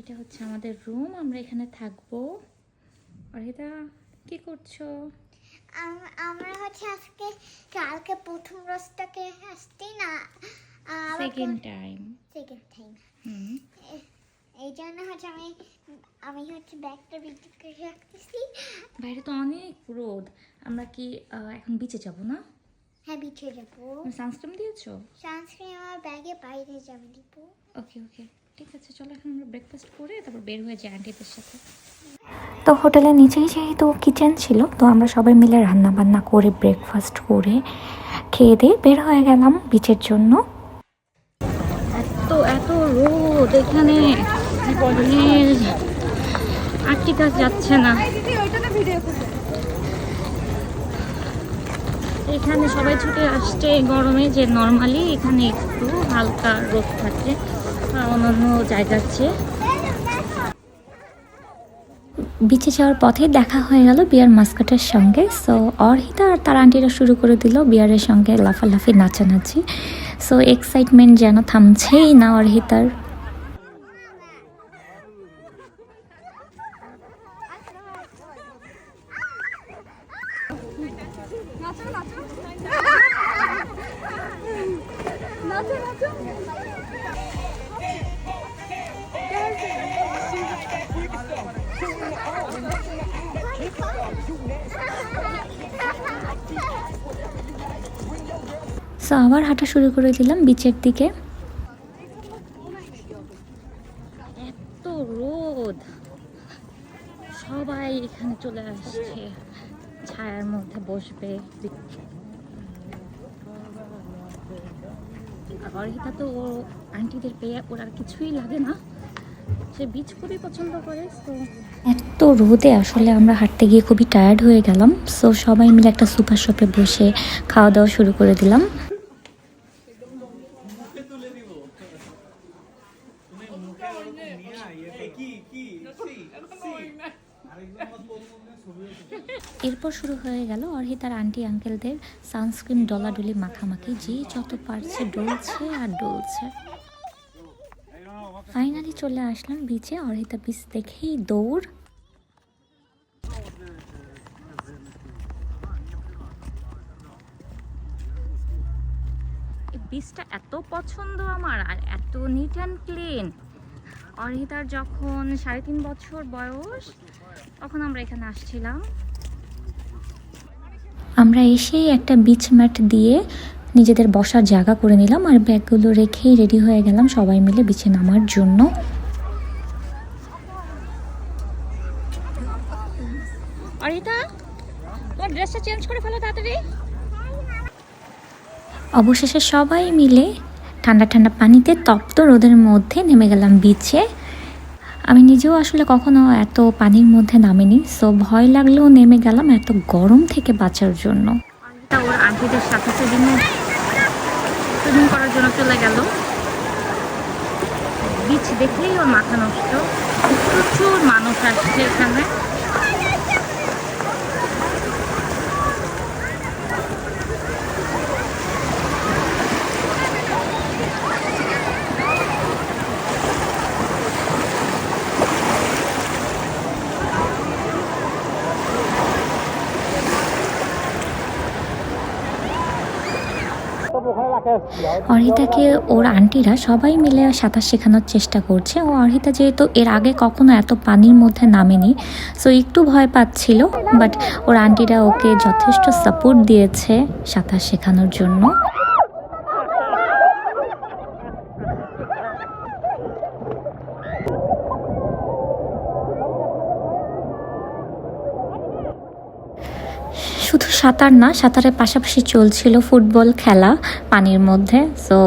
এটা হচ্ছে আমাদের রুম, আমরা এখানে থাকবো। অর্হিতা কি করছো? আমরা হচ্ছে আজকে কালকে প্রথম রোজটাকে আসছি না, সেকেন্ড টাইম। এই জন্য হচ্ছে আমি হচ্ছে ব্যাগটা বিক্রি করে রাখতেছি। বাইরে তো অনেক রোদ, আমরা কি এখন বিচে যাব না? হ্যাঁ, বিচে যাবো। সানস্ক্রিন দিয়েছো? সানস্ক্রিন আমার ব্যাগে বাইরে যাবে দিব। ওকে ওকে, ঠিক আছে, চলো এখন আমরা ব্রেকফাস্ট করে তারপর বের হয়ে যাই আন্টিদের সাথে। তো হোটেলের নিচেই যেহেতু কিচেন ছিল, তো আমরা সবাই মিলে রান্না বান্না করে ব্রেকফাস্ট করে খেয়ে দিয়ে বের হয়ে গেলাম বিচের জন্য। এত এত রোদ এখানে, আটটি কাজ যাচ্ছে না। এখানে সবাই ছুটে আসছে গরমে, যে নর্মালি এখানে একটু হালকা রোদ থাকে অন্যান্য জায়গার চেয়ে। বিচে যাওয়ার পথে দেখা হয়ে গেল বিয়ার মাস্কাটের সঙ্গে। সো অর্হিতা আর তার আন্টিরা শুরু করে দিল বিয়ারের সঙ্গে লাফালাফি নাচানাচি। সো এক্সাইটমেন্ট যেন থামছেই না অর্হিতার। সো আবার হাঁটা শুরু করে দিলাম বিচের দিকে। এত রোদ, সবাই এখানে চলে আসছে ছায়ার মধ্যে বসবে। অর্হিতা তো ও আন্টিদের পেয়ে ওর আর কিছুই লাগে না, সে বিচ খুবই পছন্দ করে। তো এত রোদে আসলে আমরা হাঁটতে গিয়ে খুবই টায়ার্ড হয়ে গেলাম। সো সবাই মিলে একটা সুপার শপে বসে খাওয়া দাওয়া শুরু করে দিলাম। এরপর শুরু হয়ে গেল অর্হিতার আন্টি আঙ্কেলদের সানস্ক্রিন ডলাডলি মাখামাখি, যে যত পারছে ডলছে আর ডলছে। ফাইনালি চলে আসলাম বিচে। অর্হিতা বিচ দেখেই দৌড়। এই বিচটা এত পছন্দ আমার, আর এত নিট অ্যান্ড ক্লিন। অর্হিতার যখন 3.5 বছর বয়স তখন আমরা এখানে আসছিলাম। আমরা এসেই একটা বিচ ম্যাট দিয়ে নিজেদের বসার জায়গা করে নিলাম, আর ব্যাগগুলো রেখেই রেডি হয়ে গেলাম সবাই মিলে বিচে নামার জন্য। অর্হিতা, তোমার ড্রেসটা চেঞ্জ করে ফেলো তাড়াতাড়ি। অবশেষে সবাই মিলে ঠান্ডা ঠান্ডা পানিতে তপ্ত রোদের মধ্যে নেমে গেলাম বিচে। আমি নিজেও আসলে কখনো এত পানির মধ্যে নামিনি, সো ভয় লাগলেও নেমে গেলাম এত গরম থেকে বাঁচার জন্য। অর্হিতা ওর আন্টিদের সাথে সুইমিং করার জন্য চলে গেল। বিচ দেখলেই ওর মাথা নষ্ট, প্রচুর মানুষ আসছে এখানে। অর্হিতাকে ওর আন্টিরা সবাই মিলে সাঁতার শেখানোর চেষ্টা করছে। ও অর্হিতা যেহেতু এর আগে কখনো এত পানির মধ্যে নামেনি, সো একটু ভয় পাচ্ছিল, বাট ওর আন্টিরা ওকে যথেষ্ট সাপোর্ট দিয়েছে সাঁতার শেখানোর জন্য। শুধু সাঁতার না, সাঁতারের পাশাপাশি চলছিল ফুটবল খেলা পানির মধ্যে। সো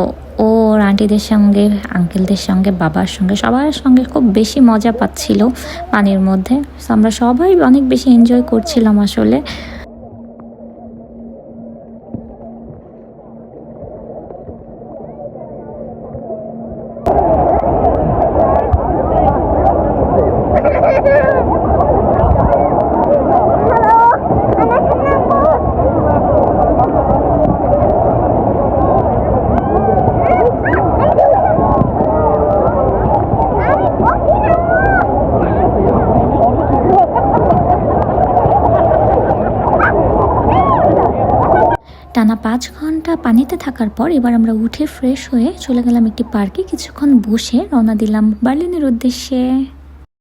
ও ওর আন্টিদের সঙ্গে, আঙ্কেলদের সঙ্গে, বাবার সঙ্গে, সবার সঙ্গে খুব বেশি মজা পাচ্ছিল পানির মধ্যে। সো আমরা সবাই অনেক বেশি এনজয় করছিলাম আসলে। 5 ঘন্টা পানিতে থাকার পর এবার আমরা উঠে ফ্রেশ হয়ে চলে গেলাম একটি পার্কে, কিছুক্ষণ বসে রওনা দিলাম বার্লিনের উদ্দেশ্যে।